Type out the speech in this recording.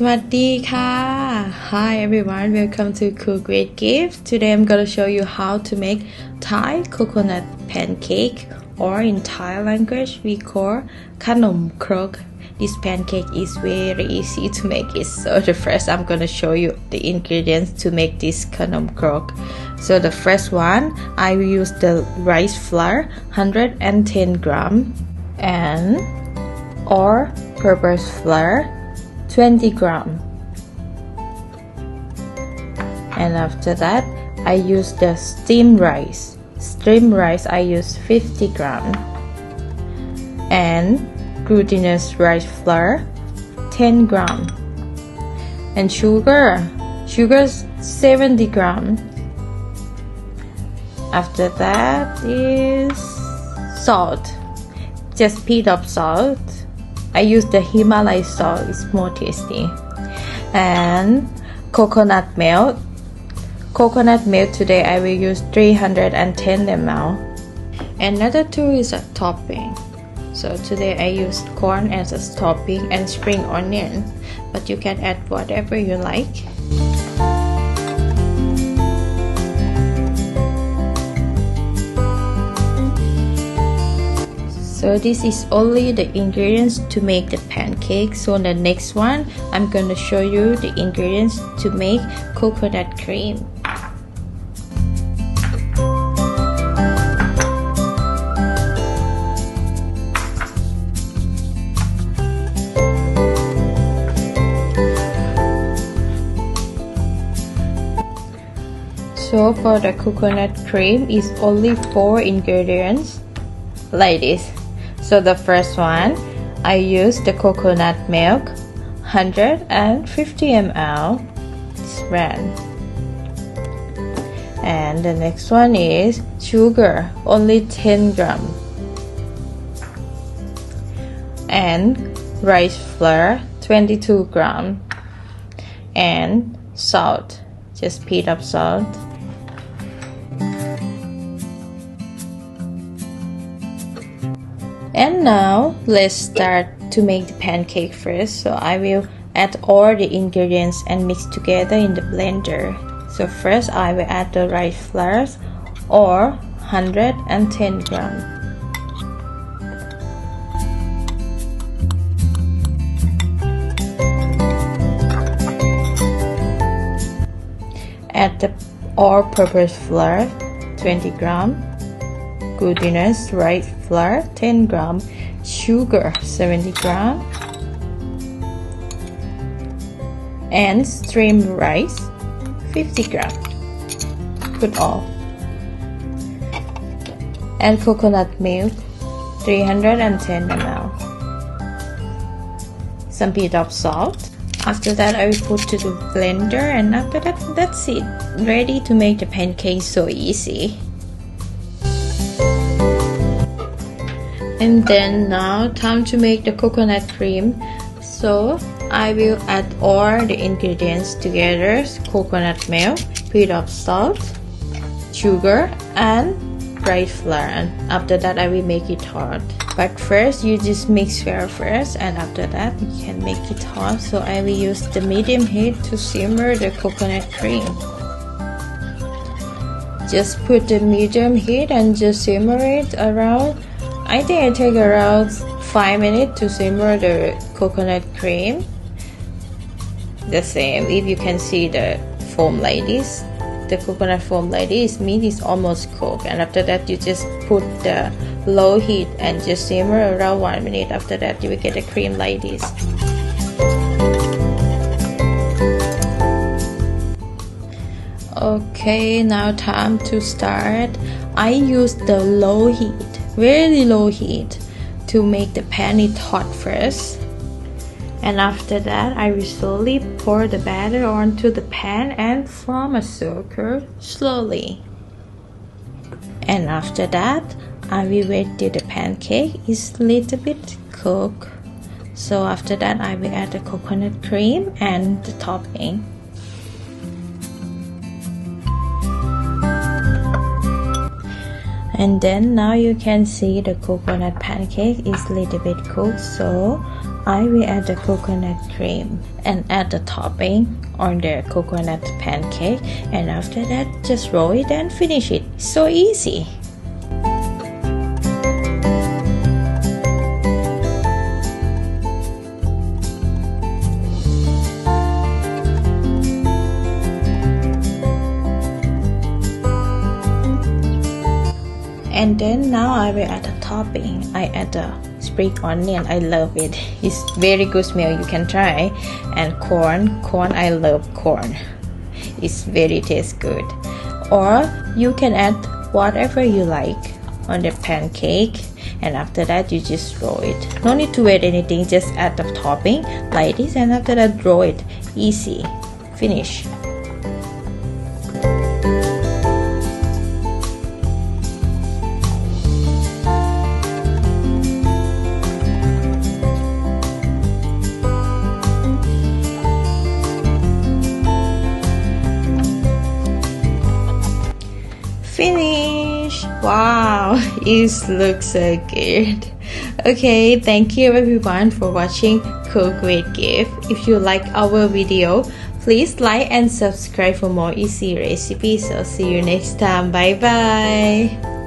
สวัสดีค่ะ Hi everyone, welcome to Cook with Gift. Today I'm gonna show you how to make Thai coconut pancake, or in Thai language we call Khanom Krok. This pancake is very easy to make it. So the first I'm gonna show you the ingredients to make this Khanom Krok. So the first one, I will use the rice flour 110 gram and or purpose flour 20 gram, and after that I use the steamed rice. I use 50 gram, and glutinous rice flour 10 gram, and sugar 70 gram. After that is salt, just pinch of salt. I use the Himalaya salt, it's more tasty. And coconut milk. Today I will use 310 ml. Another two is a topping. So today I used corn as a topping and spring onion, but you can add whatever you like. So this is only the ingredients to make the pancake. So in the next one, I'm going to show you the ingredients to make coconut cream. So for the coconut cream is only 4 ingredients like this. So the first one, I use the coconut milk 150 ml, this brand. And the next one is sugar, only 10 gram. And rice flour 22 gram. And salt, just pinch of salt. And now let's start to make the pancake first. So I will add all the ingredients and mix together in the blender. So first I will add the rice flour or 110 gram. Add the all-purpose flour 20 gram. Glutinous rice flour 10 gram, sugar 70 gram, and steamed rice 50 gram. Put all. And coconut milk 310 ml. Some pinch of salt. After that I will put to the blender, and after that, that's it. Ready to make the pancake, so easy. And then now time to make the coconut cream. So I will add all the ingredients together: coconut milk, pinch of salt, sugar, and rice flour. And after that I will make it hot. But first you just mix well first, and after that you can make it hot. So I will use the medium heat to simmer the coconut cream. Just put the medium heat and just simmer it around. I think it takes around 5 minutes to simmer the coconut cream. The same, if you can see the foam like this, the coconut foam like this means it's almost cooked. And after that you just put the low heat and just simmer around 1 minute. After that you will get a cream like this. Okay, now time to start. I use the low heat, very low heat, to make the pan it hot first. And after that I will slowly pour the batter onto the pan and form a circle slowly. And after that I will wait till the pancake is a little bit cooked. So after that I will add the coconut cream and the topping. And then now you can see the coconut pancake is a little bit cooked, so I will add the coconut cream and add the topping on the coconut pancake, and after that just roll it and finish it. So easy. And then now I will add the topping. I add the spring onion. I love it. It's very good smell. You can try. And corn. I love corn. It's very taste good. Or you can add whatever you like on the pancake. And after that you just roll it. No need to wait anything. Just add the topping like this, and after that roll it. Easy. Finish. Finish. Wow, it looks so good. Okay, thank you everyone for watching Cook with Gift. If you like our video, please like and subscribe for more easy recipes. I'll see you next time. Bye bye.